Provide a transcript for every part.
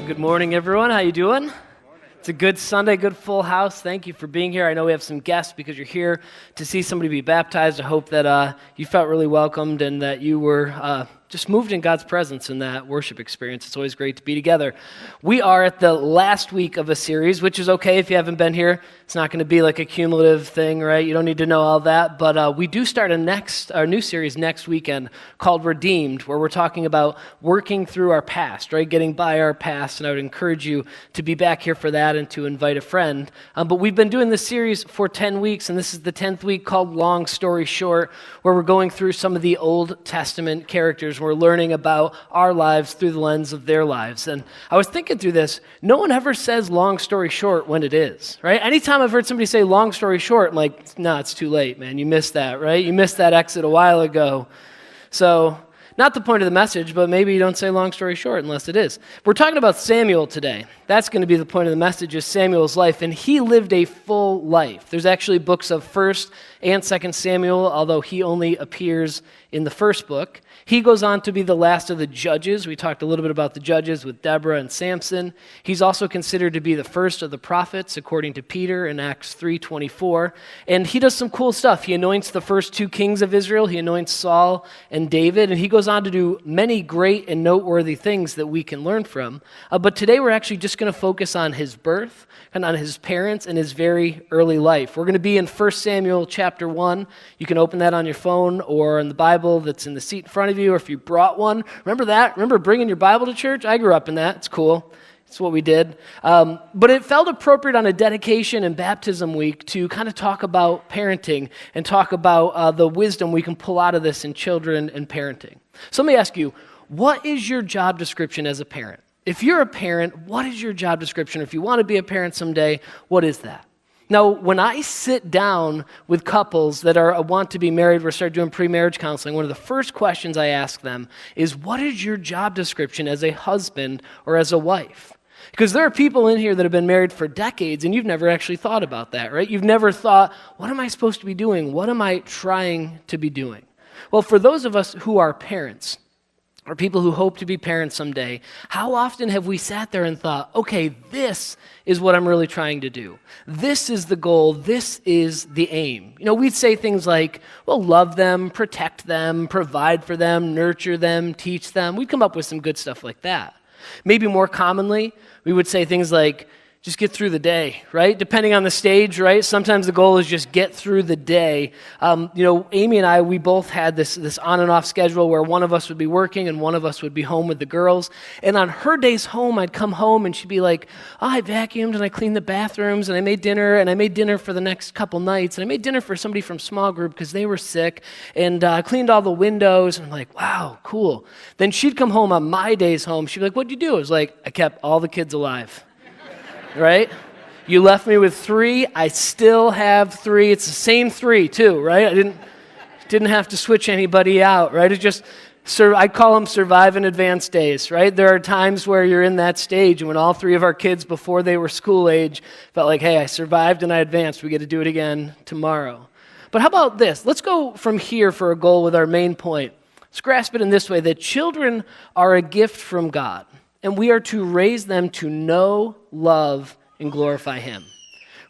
Good morning, everyone. How you doing? It's a good Sunday, good full house. Thank you for being here. I know we have some guests because you're here to see somebody be baptized. I hope that you felt really welcomed and that you were just moved in God's presence in that worship experience. It's always great to be together. We are at the last week of a series, which is okay if you haven't been here. It's not going to be like a cumulative thing, right? You don't need to know all that. But we do start our new series next weekend called Redeemed, where we're talking about working through our past, right? Getting by our past. And I would encourage you to be back here for that and to invite a friend. But we've been doing this series for 10 weeks, and this is the 10th week called Long Story Short, where we're going through some of the Old Testament characters. We're learning about our lives through the lens of their lives. And I was thinking through this, no one ever says long story short when it is, right? Anytime I've heard somebody say long story short, I'm like, no, it's too late, man. You missed that, right? You missed that exit a while ago. So, not the point of the message, but maybe you don't say long story short unless it is. We're talking about Samuel today. That's going to be the point of the message, is Samuel's life, and he lived a full life. There's actually books of 1st and 2nd Samuel, although he only appears in the first book. He goes on to be the last of the judges. We talked a little bit about the judges with Deborah and Samson. He's also considered to be the first of the prophets, according to Peter in Acts 3:24. And he does some cool stuff. He anoints the first two kings of Israel. He anoints Saul and David. And he goes on to do many great and noteworthy things that we can learn from. But today we're actually just going to focus on his birth and on his parents and his very early life. We're going to be in 1 Samuel chapter 1. You can open that on your phone or in the Bible that's in the seat in front of you, or if you brought one. Remember that? Remember bringing your Bible to church? I grew up in that. It's cool. It's what we did. But it felt appropriate on a dedication and baptism week to kind of talk about parenting and talk about the wisdom we can pull out of this in children and parenting. So let me ask you, what is your job description as a parent? If you're a parent, what is your job description? If you want to be a parent someday, what is that? Now, when I sit down with couples that want to be married, we start doing pre-marriage counseling, one of the first questions I ask them is, what is your job description as a husband or as a wife? Because there are people in here that have been married for decades, and you've never actually thought about that, right? You've never thought, what am I supposed to be doing? What am I trying to be doing? Well, for those of us who are parents, or people who hope to be parents someday, how often have we sat there and thought, okay, this is what I'm really trying to do. This is the goal. This is the aim. You know, we'd say things like, well, love them, protect them, provide for them, nurture them, teach them. We'd come up with some good stuff like that. Maybe more commonly, we would say things like, just get through the day, right? Depending on the stage, right? Sometimes the goal is just get through the day. Amy and I, we both had this on and off schedule where one of us would be working and one of us would be home with the girls. And on her days home, I'd come home and she'd be like, oh, I vacuumed and I cleaned the bathrooms and I made dinner for the next couple nights. And I made dinner for somebody from small group because they were sick, and I cleaned all the windows. And I'm like, wow, cool. Then she'd come home on my days home. She'd be like, what'd you do? I was like, I kept all the kids alive. Right? You left me with 3. I still have 3. It's the same 3 too, right? I didn't have to switch anybody out, right? It's just, I call them survive in advance days, right? There are times where you're in that stage, and when all 3 of our kids before they were school age felt like, hey, I survived and I advanced. We get to do it again tomorrow. But how about this? Let's go from here for a goal with our main point. Let's grasp it in this way, that children are a gift from God, and we are to raise them to know, love, and glorify Him.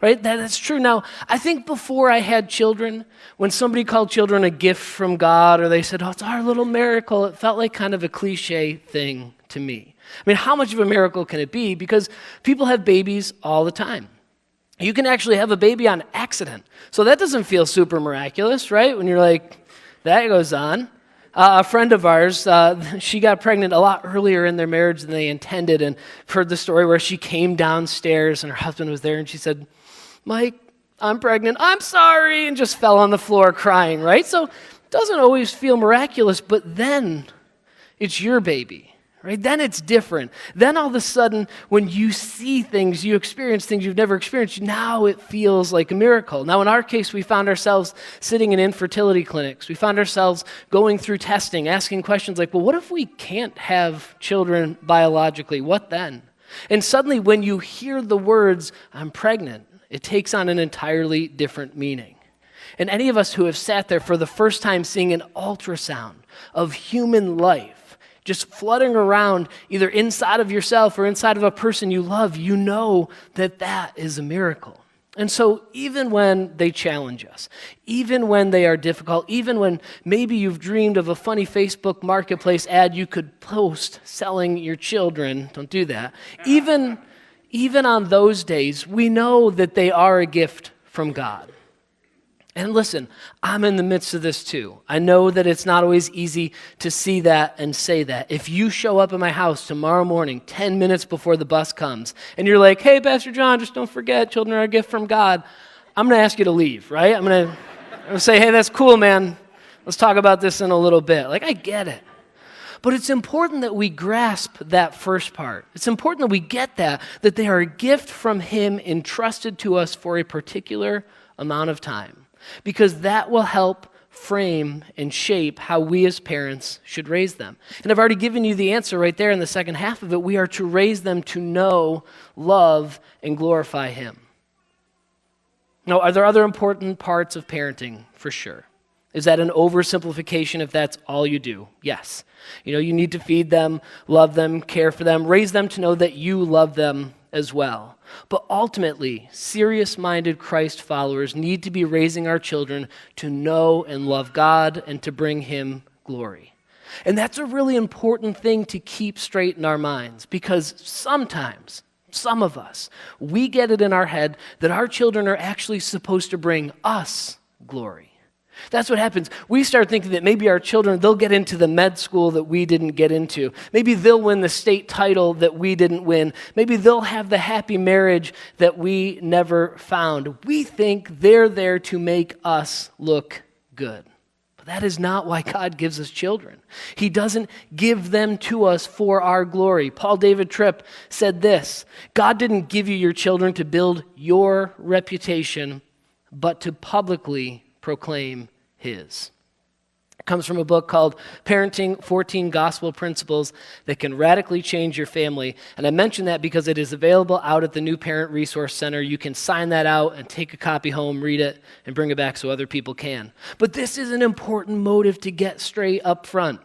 Right? That's true. Now, I think before I had children, when somebody called children a gift from God, or they said, oh, it's our little miracle, it felt like kind of a cliche thing to me. I mean, how much of a miracle can it be? Because people have babies all the time. You can actually have a baby on accident. So that doesn't feel super miraculous, right? When you're like, that goes on. A friend of ours, she got pregnant a lot earlier in their marriage than they intended, and heard the story where she came downstairs and her husband was there and she said, Mike, I'm pregnant, I'm sorry, and just fell on the floor crying, right? So it doesn't always feel miraculous, but then it's your baby. Right? Then it's different. Then all of a sudden, when you see things, you experience things you've never experienced, now it feels like a miracle. Now, in our case, we found ourselves sitting in infertility clinics. We found ourselves going through testing, asking questions like, well, what if we can't have children biologically? What then? And suddenly, when you hear the words, I'm pregnant, it takes on an entirely different meaning. And any of us who have sat there for the first time seeing an ultrasound of human life just flooding around either inside of yourself or inside of a person you love, you know that that is a miracle. And so even when they challenge us, even when they are difficult, even when maybe you've dreamed of a funny Facebook marketplace ad you could post selling your children, don't do that. Even on those days, we know that they are a gift from God. And listen, I'm in the midst of this too. I know that it's not always easy to see that and say that. If you show up at my house tomorrow morning, 10 minutes before the bus comes, and you're like, hey, Pastor John, just don't forget, children are a gift from God, I'm going to ask you to leave, right? I'm going to say, hey, that's cool, man. Let's talk about this in a little bit. Like, I get it. But it's important that we grasp that first part. It's important that we get that they are a gift from Him entrusted to us for a particular amount of time. Because that will help frame and shape how we as parents should raise them. And I've already given you the answer right there in the second half of it. We are to raise them to know, love, and glorify Him. Now, are there other important parts of parenting? For sure. Is that an oversimplification if that's all you do? Yes. You need to feed them, love them, care for them, raise them to know that you love them as well. But ultimately, serious-minded Christ followers need to be raising our children to know and love God and to bring Him glory. And that's a really important thing to keep straight in our minds, because sometimes, some of us, we get it in our head that our children are actually supposed to bring us glory. That's what happens. We start thinking that maybe our children, they'll get into the med school that we didn't get into. Maybe they'll win the state title that we didn't win. Maybe they'll have the happy marriage that we never found. We think they're there to make us look good. But that is not why God gives us children. He doesn't give them to us for our glory. Paul David Tripp said this: God didn't give you your children to build your reputation, but to publicly proclaim His. It comes from a book called Parenting 14 Gospel Principles That Can Radically Change Your Family. And I mention that because it is available out at the New Parent Resource Center. You can sign that out and take a copy home, read it, and bring it back so other people can. But this is an important motive to get straight up front.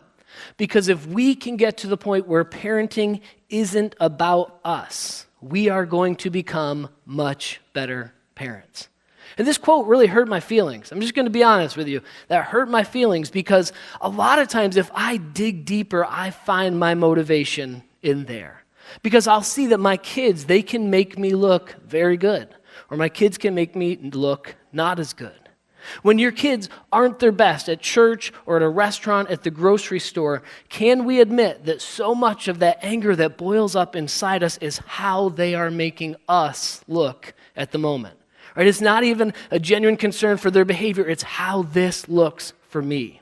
Because if we can get to the point where parenting isn't about us, we are going to become much better parents. And this quote really hurt my feelings. I'm just going to be honest with you. That hurt my feelings because a lot of times if I dig deeper, I find my motivation in there. Because I'll see that my kids, they can make me look very good. Or my kids can make me look not as good. When your kids aren't their best at church or at a restaurant, at the grocery store, can we admit that so much of that anger that boils up inside us is how they are making us look at the moment? Right? It's not even a genuine concern for their behavior. It's how this looks for me.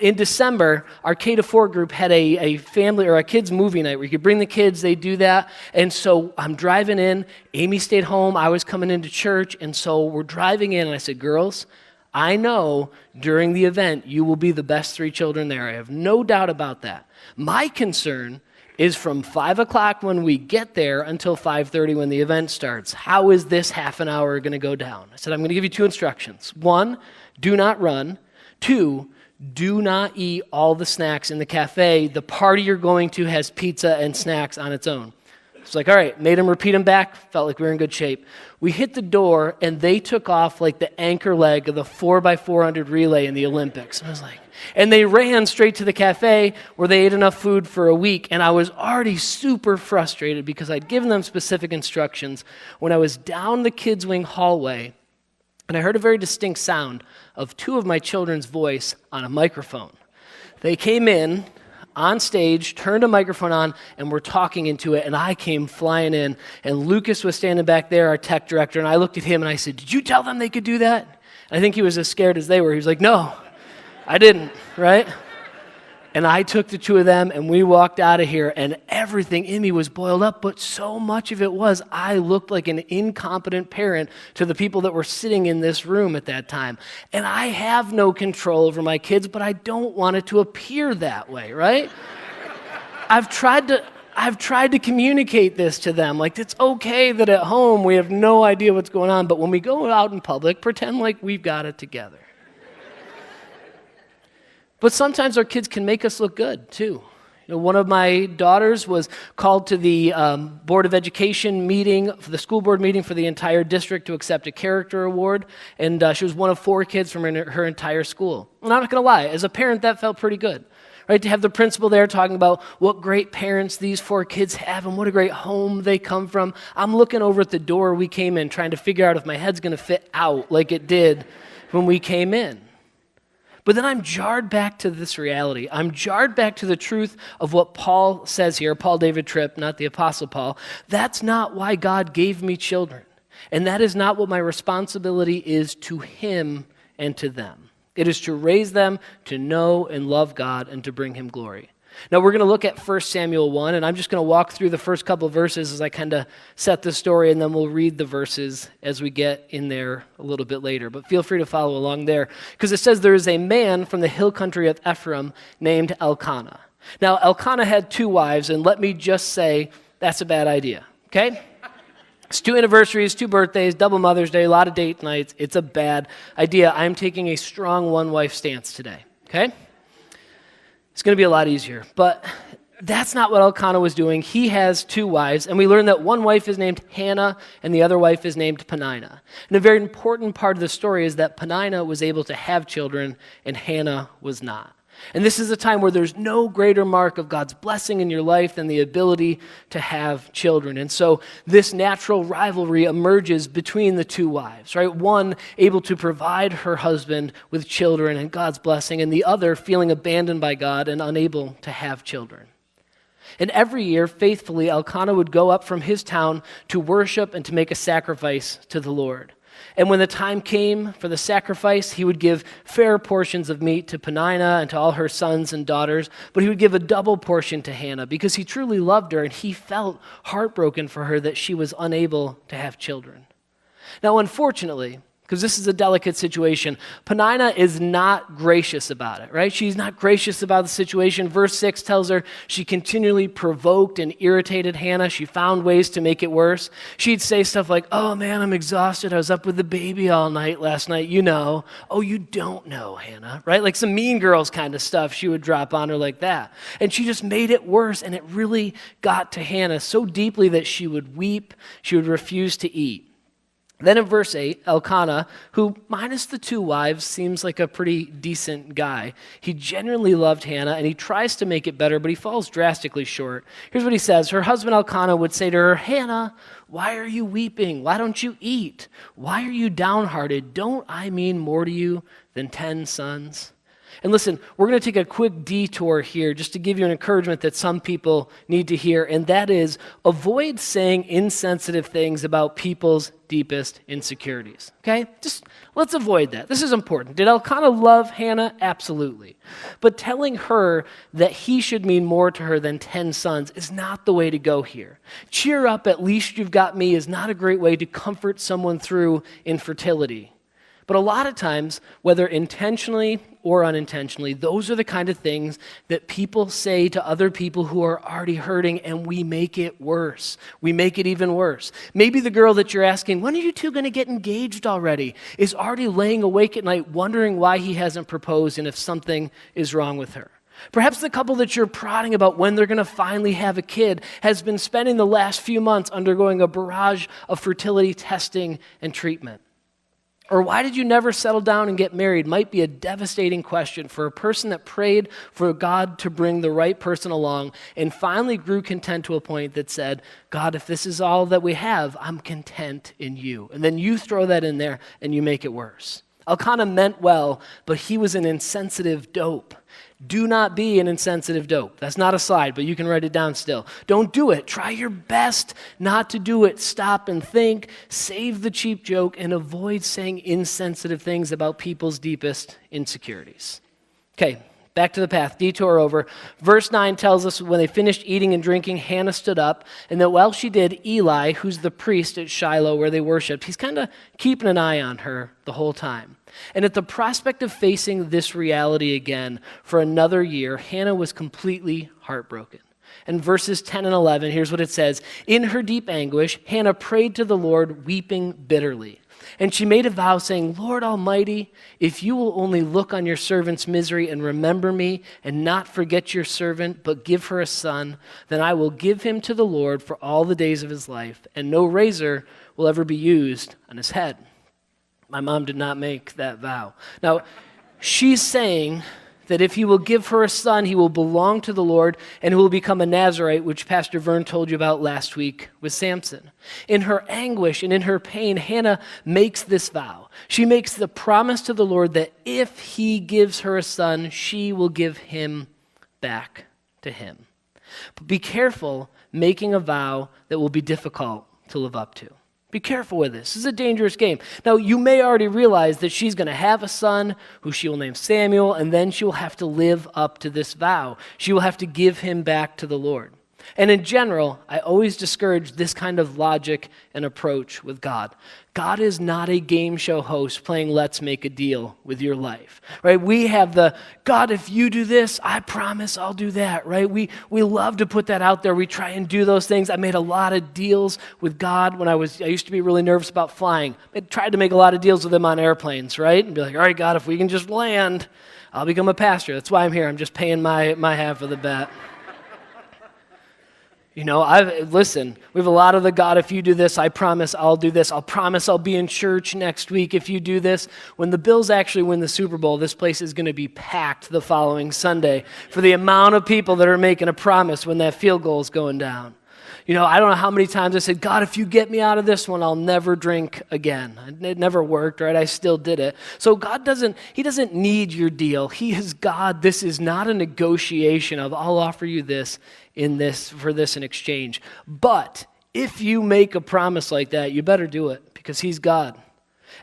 In December, our K-4 group had a family or a kids movie night where you could bring the kids, they do that. And so I'm driving in, Amy stayed home, I was coming into church, and so we're driving in, and I said, girls, I know during the event you will be the best 3 children there. I have no doubt about that. My concern is from 5 o'clock when we get there until 5:30 when the event starts. How is this half an hour going to go down? I said, I'm going to give you 2 instructions. 1, do not run. 2, do not eat all the snacks in the cafe. The party you're going to has pizza and snacks on its own. It's like, all right, made them repeat them back, felt like we were in good shape. We hit the door, and they took off like the anchor leg of the 4x400 relay in the Olympics. And I was like, and they ran straight to the cafe where they ate enough food for a week, and I was already super frustrated because I'd given them specific instructions. When I was down the kids' wing hallway, and I heard a very distinct sound of 2 of my children's voice on a microphone. They came in on stage, turned a microphone on, and were talking into it, and I came flying in, and Lucas was standing back there, our tech director, and I looked at him and I said, did you tell them they could do that? I think he was as scared as they were. He was like, no, I didn't, right? And I took the 2 of them, and we walked out of here, and everything in me was boiled up, but so much of it was I looked like an incompetent parent to the people that were sitting in this room at that time. And I have no control over my kids, but I don't want it to appear that way, right? I've tried to communicate this to them. Like, it's okay that at home we have no idea what's going on, but when we go out in public, pretend like we've got it together. But sometimes our kids can make us look good, too. One of my daughters was called to the Board of Education meeting, for the school board meeting for the entire district to accept a character award, and she was one of 4 kids from her entire school. And I'm not going to lie, as a parent, that felt pretty good, right? To have the principal there talking about what great parents these 4 kids have and what a great home they come from. I'm looking over at the door we came in, trying to figure out if my head's going to fit out like it did when we came in. But then I'm jarred back to this reality. I'm jarred back to the truth of what Paul says here, Paul David Tripp, not the Apostle Paul. That's not why God gave me children. And that is not what my responsibility is to him and to them. It is to raise them to know and love God and to bring him glory. Now, we're going to look at 1 Samuel 1, and I'm just going to walk through the first couple of verses as I kind of set the story, and then we'll read the verses as we get in there a little bit later. But feel free to follow along there, because it says there is a man from the hill country of Ephraim named Elkanah. Now, Elkanah had 2 wives, and let me just say that's a bad idea, okay? It's 2 anniversaries, 2 birthdays, double Mother's Day, a lot of date nights. It's a bad idea. I'm taking a strong one-wife stance today, okay? It's going to be a lot easier, but that's not what Elkanah was doing. He has 2 wives, and we learn that one wife is named Hannah, and the other wife is named Peninnah. And a very important part of the story is that Peninnah was able to have children, and Hannah was not. And this is a time where there's no greater mark of God's blessing in your life than the ability to have children. And so this natural rivalry emerges between the 2 wives, right? One able to provide her husband with children and God's blessing, and the other feeling abandoned by God and unable to have children. And every year, faithfully, Elkanah would go up from his town to worship and to make a sacrifice to the Lord. And when the time came for the sacrifice, he would give fair portions of meat to Peninnah and to all her sons and daughters, but he would give a double portion to Hannah because he truly loved her and he felt heartbroken for her that she was unable to have children. Now, unfortunately, because this is a delicate situation, Peninnah is not gracious about it, right? She's not gracious about the situation. Verse 6 tells her she continually provoked and irritated Hannah. She found ways to make it worse. She'd say stuff like, "Oh man, I'm exhausted. I was up with the baby all night last night, you know." "Oh, you don't know, Hannah," right? Like some Mean Girls kind of stuff she would drop on her like that. And she just made it worse, and it really got to Hannah so deeply that she would weep, she would refuse to eat. Then in verse 8, Elkanah, who minus the 2 wives seems like a pretty decent guy, he genuinely loved Hannah and he tries to make it better, but he falls drastically short. Here's what he says. Her husband Elkanah would say to her, "Hannah, why are you weeping? Why don't you eat? Why are you downhearted? Don't I mean more to you than 10 sons?" And listen, we're going to take a quick detour here just to give you an encouragement that some people need to hear, and that is avoid saying insensitive things about people's deepest insecurities, okay? Just let's avoid that. This is important. Did Elkanah love Hannah? Absolutely. But telling her that he should mean more to her than 10 sons is not the way to go here. "Cheer up, at least you've got me" is not a great way to comfort someone through infertility. But a lot of times, whether intentionally or unintentionally, those are the kind of things that people say to other people who are already hurting, and we make it worse. We make it even worse. Maybe the girl that you're asking, "When are you 2 going to get engaged already?" is already laying awake at night wondering why he hasn't proposed and if something is wrong with her. Perhaps the couple that you're prodding about when they're going to finally have a kid has been spending the last few months undergoing a barrage of fertility testing and treatment. Or why did you never settle down and get married might be a devastating question for a person that prayed for God to bring the right person along and finally grew content to a point that said, "God, if this is all that we have, I'm content in you." And then you throw that in there and you make it worse. Elkanah meant well, but he was an insensitive dope. Do not be an insensitive dope. That's not a slide, but you can write it down still. Don't do it. Try your best not to do it. Stop and think. Save the cheap joke and avoid saying insensitive things about people's deepest insecurities. Okay, back to the path. Detour over. Verse 9 tells us when they finished eating and drinking, Hannah stood up, and that while she did, Eli, who's the priest at Shiloh where they worshiped, he's kind of keeping an eye on her the whole time. And at the prospect of facing this reality again for another year, Hannah was completely heartbroken. And verses 10 and 11, here's what it says. In her deep anguish, Hannah prayed to the Lord, weeping bitterly. And she made a vow saying, Lord Almighty, if you will only look on your servant's misery and remember me and not forget your servant, but give her a son, then I will give him to the Lord for all the days of his life, and no razor will ever be used on his head. My mom did not make that vow. Now, she's saying that if he will give her a son, he will belong to the Lord and he will become a Nazirite, which Pastor Vern told you about last week with Samson. In her anguish and in her pain, Hannah makes this vow. She makes the promise to the Lord that if he gives her a son, she will give him back to him. But be careful making a vow that will be difficult to live up to. Be careful with this. This is a dangerous game. Now, you may already realize that she's going to have a son who she will name Samuel, and then she will have to live up to this vow. She will have to give him back to the Lord. And in general, I always discourage this kind of logic and approach with God. God is not a game show host playing let's make a deal with your life, right? We have the, God, if you do this, I promise I'll do that, right? We love to put that out there. We try and do those things. I made a lot of deals with God when I used to be really nervous about flying. I tried to make a lot of deals with him on airplanes, right? And be like, all right, God, if we can just land, I'll become a pastor. That's why I'm here. I'm just paying my half of the bet. You know, listen, we have a lot of the God, if you do this, I promise I'll do this. I'll promise I'll be in church next week if you do this. When the Bills actually win the Super Bowl, this place is going to be packed the following Sunday for the amount of people that are making a promise when that field goal is going down. You know, I don't know how many times I said, God, if you get me out of this one, I'll never drink again. It never worked, right? I still did it. So God doesn't need your deal. He is God. This is not a negotiation of, I'll offer you this for this in exchange. But if you make a promise like that, you better do it because he's God.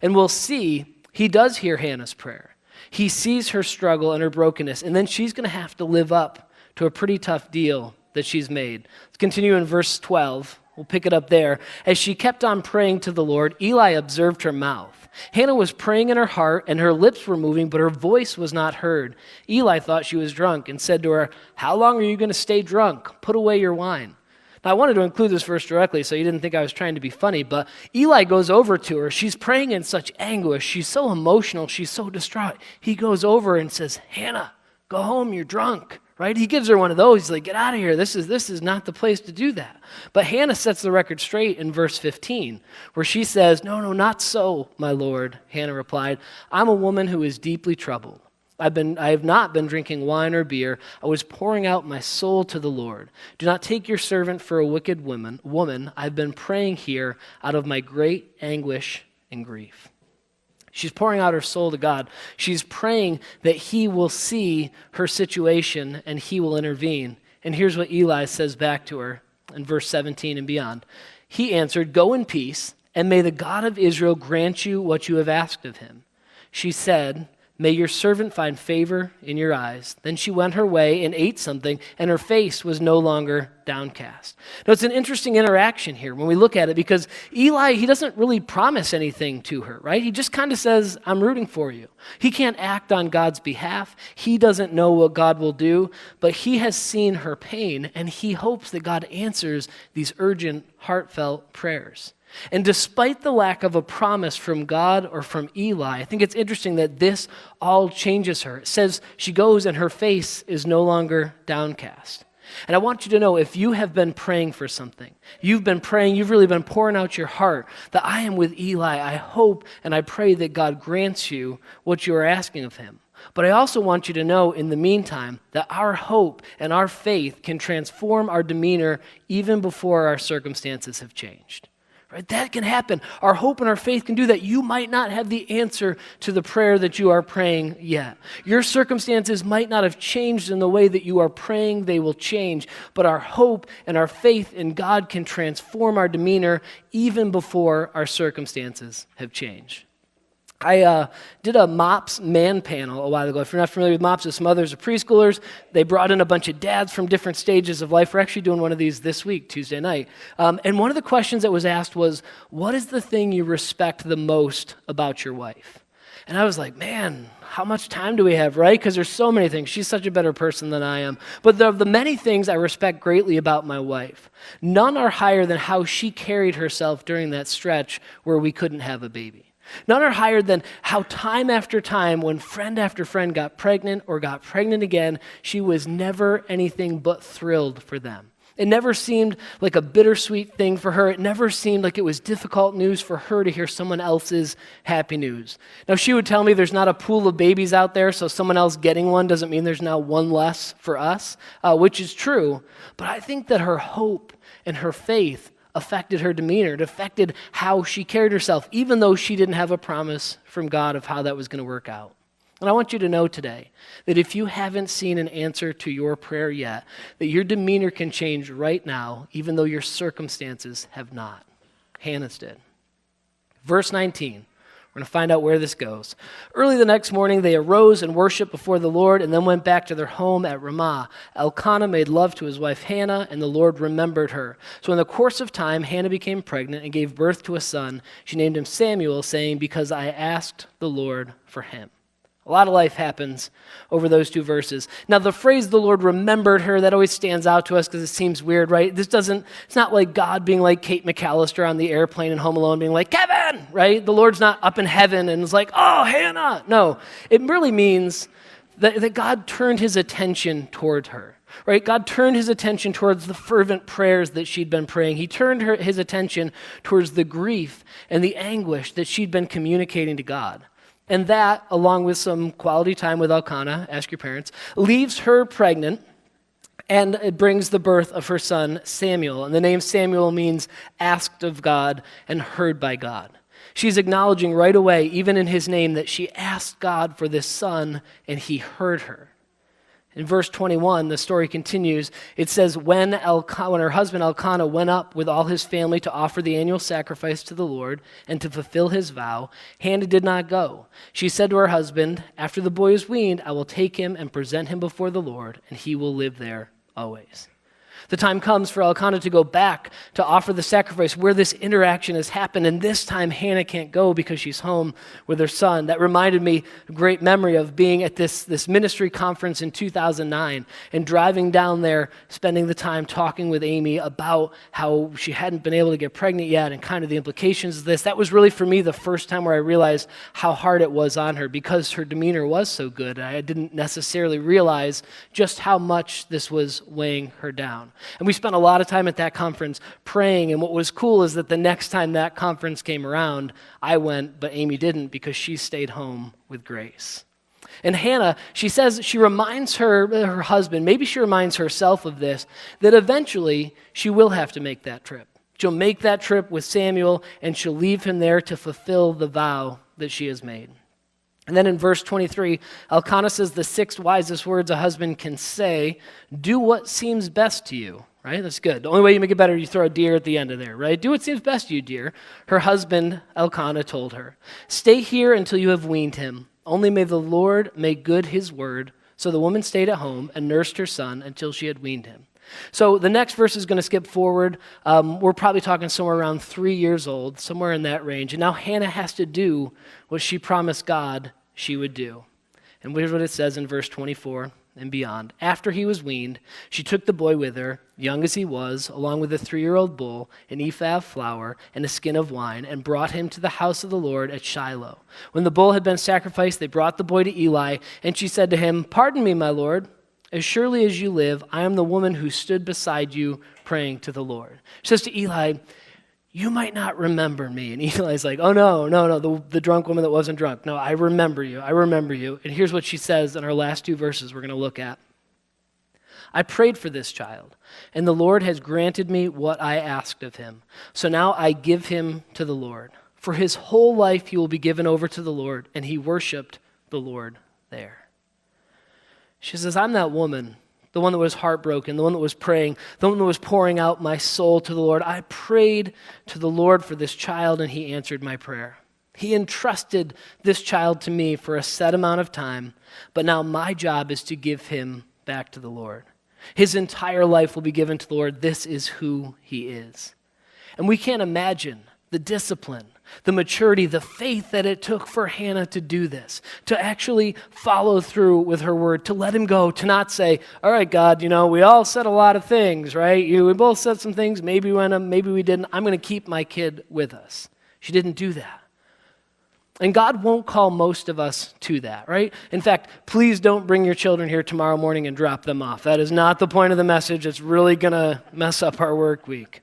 And we'll see, he does hear Hannah's prayer. He sees her struggle and her brokenness, and then she's going to have to live up to a pretty tough deal that she's made. Let's continue in verse 12. We'll pick it up there. As she kept on praying to the Lord, Eli observed her mouth. Hannah was praying in her heart, and her lips were moving, but her voice was not heard. Eli thought she was drunk and said to her, how long are you going to stay drunk? Put away your wine. Now, I wanted to include this verse directly so you didn't think I was trying to be funny, but Eli goes over to her. She's praying in such anguish. She's so emotional. She's so distraught. He goes over and says, Hannah, go home. You're drunk. Right? He gives her one of those. He's like, get out of here. This is not the place to do that. But Hannah sets the record straight in verse 15, where she says, no, not so, my Lord. Hannah replied, I'm a woman who is deeply troubled. I have not been drinking wine or beer. I was pouring out my soul to the Lord. Do not take your servant for a wicked woman. I've been praying here out of my great anguish and grief. She's pouring out her soul to God. She's praying that he will see her situation and he will intervene. And here's what Eli says back to her in verse 17 and beyond. He answered, go in peace, and may the God of Israel grant you what you have asked of him. She said, may your servant find favor in your eyes. Then she went her way and ate something, and her face was no longer downcast. Now, it's an interesting interaction here when we look at it, because Eli, he doesn't really promise anything to her, right? He just kind of says, I'm rooting for you. He can't act on God's behalf. He doesn't know what God will do, but he has seen her pain, and he hopes that God answers these urgent, heartfelt prayers. And despite the lack of a promise from God or from Eli, I think it's interesting that this all changes her. It says she goes and her face is no longer downcast. And I want you to know, if you have been praying for something, you've been praying, you've really been pouring out your heart, that I am with Eli. I hope and I pray that God grants you what you are asking of him. But I also want you to know in the meantime that our hope and our faith can transform our demeanor even before our circumstances have changed. Right? That can happen. Our hope and our faith can do that. You might not have the answer to the prayer that you are praying yet. Your circumstances might not have changed in the way that you are praying. They will change. But our hope and our faith in God can transform our demeanor even before our circumstances have changed. I did a MOPS man panel a while ago. If you're not familiar with MOPS, it's Mothers of Preschoolers. They brought in a bunch of dads from different stages of life. We're actually doing one of these this week, Tuesday night. And one of the questions that was asked was, what is the thing you respect the most about your wife? And I was like, man, how much time do we have, right? Because there's so many things. She's such a better person than I am. But of the many things I respect greatly about my wife, none are higher than how she carried herself during that stretch where we couldn't have a baby. None are higher than how time after time, when friend after friend got pregnant or got pregnant again, she was never anything but thrilled for them. It never seemed like a bittersweet thing for her. It never seemed like it was difficult news for her to hear someone else's happy news. Now, she would tell me there's not a pool of babies out there, so someone else getting one doesn't mean there's now one less for us, which is true. But I think that her hope and her faith affected her demeanor. It affected how she carried herself, even though she didn't have a promise from God of how that was going to work out. And I want you to know today that if you haven't seen an answer to your prayer yet, that your demeanor can change right now, even though your circumstances have not. Hannah's did. Verse 19. We're going to find out where this goes. Early the next morning, they arose and worshiped before the Lord and then went back to their home at Ramah. Elkanah made love to his wife Hannah, and the Lord remembered her. So in the course of time, Hannah became pregnant and gave birth to a son. She named him Samuel, saying, "Because I asked the Lord for him." A lot of life happens over those two verses. Now, the phrase "the Lord remembered her," that always stands out to us because it seems weird, right? It's not like God being like Kate McAllister on the airplane in Home Alone being like, "Kevin," right? The Lord's not up in heaven and is like, "Oh, Hannah." No, it really means that God turned his attention toward her, right? God turned his attention towards the fervent prayers that she'd been praying. He turned his attention towards the grief and the anguish that she'd been communicating to God. And that, along with some quality time with Elkanah, ask your parents, leaves her pregnant, and it brings the birth of her son, Samuel. And the name Samuel means asked of God and heard by God. She's acknowledging right away, even in his name, that she asked God for this son, and he heard her. In verse 21, the story continues. It says, when her husband Elkanah went up with all his family to offer the annual sacrifice to the Lord and to fulfill his vow, Hannah did not go. She said to her husband, "After the boy is weaned, I will take him and present him before the Lord, and he will live there always." The time comes for Elkanah to go back to offer the sacrifice where this interaction has happened, and this time Hannah can't go because she's home with her son. That reminded me a great memory of being at this ministry conference in 2009 and driving down there, spending the time talking with Amy about how she hadn't been able to get pregnant yet and kind of the implications of this. That was really for me the first time where I realized how hard it was on her because her demeanor was so good. I didn't necessarily realize just how much this was weighing her down. And we spent a lot of time at that conference praying, and what was cool is that the next time that conference came around, I went, but Amy didn't because she stayed home with Grace. And Hannah, she says, she reminds her husband, maybe she reminds herself of this, that eventually she will have to make that trip. She'll make that trip with Samuel, and she'll leave him there to fulfill the vow that she has made. And then in verse 23, Elkanah says the 6 wisest words a husband can say: do what seems best to you, right? That's good. The only way you make it better, you throw a dear at the end of there, right? Do what seems best to you, dear. Her husband, Elkanah, told her, "Stay here until you have weaned him. Only may the Lord make good his word." So the woman stayed at home and nursed her son until she had weaned him. So the next verse is going to skip forward. We're probably talking somewhere around 3 years old, somewhere in that range. And now Hannah has to do what she promised God she would do. And here's what it says in verse 24 and beyond. After he was weaned, she took the boy with her, young as he was, along with a 3-year-old bull, an ephah of flour, and a skin of wine, and brought him to the house of the Lord at Shiloh. When the bull had been sacrificed, they brought the boy to Eli, and she said to him, "Pardon me, my lord. As surely as you live, I am the woman who stood beside you praying to the Lord." She says to Eli, "You might not remember me." And Eli's like, "Oh, no, the drunk woman that wasn't drunk. No, I remember you. And here's what she says in our last 2 verses we're going to look at. "I prayed for this child, and the Lord has granted me what I asked of him. So now I give him to the Lord. For his whole life he will be given over to the Lord," and he worshiped the Lord there. She says, "I'm that woman, the one that was heartbroken, the one that was praying, the one that was pouring out my soul to the Lord. I prayed to the Lord for this child, and he answered my prayer. He entrusted this child to me for a set amount of time, but now my job is to give him back to the Lord. His entire life will be given to the Lord. This is who he is." And we can't imagine the discipline the maturity, the faith that it took for Hannah to do this, to actually follow through with her word, to let him go, to not say, all right, God, we all said a lot of things, right? We both said some things, maybe we went them, maybe we didn't. I'm going to keep my kid with us. She didn't do that. And God won't call most of us to that, right? In fact, please don't bring your children here tomorrow morning and drop them off. That is not the point of the message. It's really going to mess up our work week.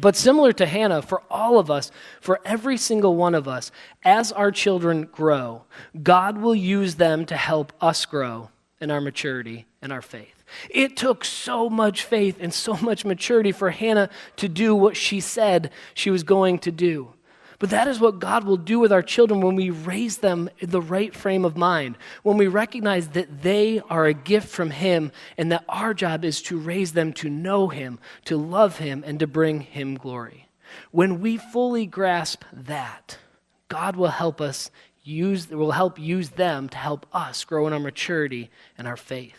But similar to Hannah, for all of us, for every single one of us, as our children grow, God will use them to help us grow in our maturity and our faith. It took so much faith and so much maturity for Hannah to do what she said she was going to do. But that is what God will do with our children when we raise them in the right frame of mind, when we recognize that they are a gift from Him and that our job is to raise them to know Him, to love Him, and to bring Him glory. When we fully grasp that, God will help use them to help us grow in our maturity and our faith.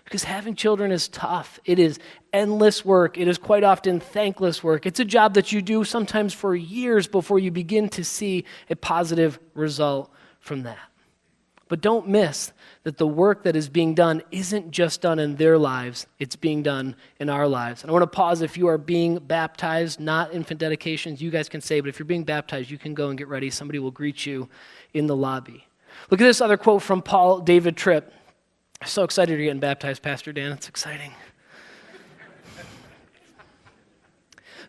Because having children is tough. It is endless work. It is quite often thankless work. It's a job that you do sometimes for years before you begin to see a positive result from that. But don't miss that the work that is being done isn't just done in their lives, it's being done in our lives. And I want to pause. If you are being baptized, not infant dedications, you guys can say, but if you're being baptized, you can go and get ready. Somebody will greet you in the lobby. Look at this other quote from Paul David Tripp. So excited you're getting baptized, Pastor Dan. It's exciting.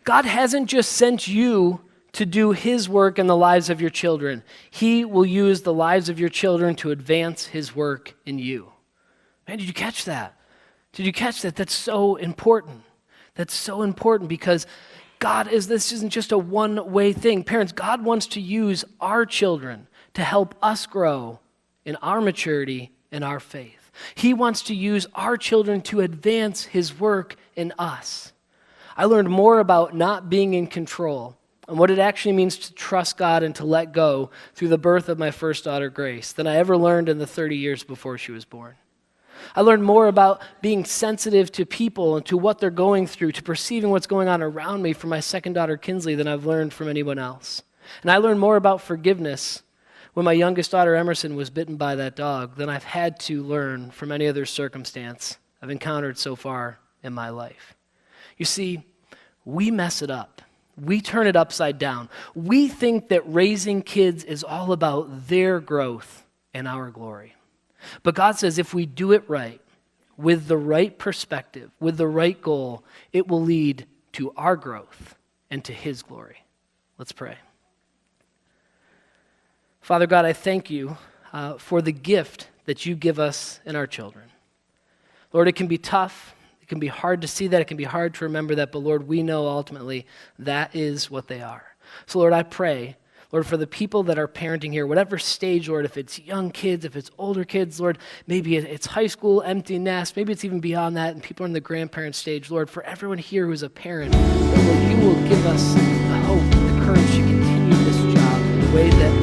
God hasn't just sent you to do His work in the lives of your children. He will use the lives of your children to advance His work in you. Man, did you catch that? Did you catch that? That's so important. That's so important because this isn't just a one-way thing. Parents, God wants to use our children to help us grow in our maturity and our faith. He wants to use our children to advance His work in us. I learned more about not being in control and what it actually means to trust God and to let go through the birth of my first daughter, Grace, than I ever learned in the 30 years before she was born. I learned more about being sensitive to people and to what they're going through, to perceiving what's going on around me from my second daughter, Kinsley, than I've learned from anyone else. And I learned more about forgiveness when my youngest daughter, Emerson, was bitten by that dog than I've had to learn from any other circumstance I've encountered so far in my life. You see, we mess it up. We turn it upside down. We think that raising kids is all about their growth and our glory. But God says if we do it right, with the right perspective, with the right goal, it will lead to our growth and to His glory. Let's pray. Father God, I thank you for the gift that you give us in our children. Lord, it can be tough. It can be hard to see that. It can be hard to remember that. But Lord, we know ultimately that is what they are. So Lord, I pray, Lord, for the people that are parenting here, whatever stage, Lord, if it's young kids, if it's older kids, Lord, maybe it's high school, empty nest, maybe it's even beyond that, and people are in the grandparent stage. Lord, for everyone here who's a parent, Lord, you will give us the hope and the courage to continue this job in a way that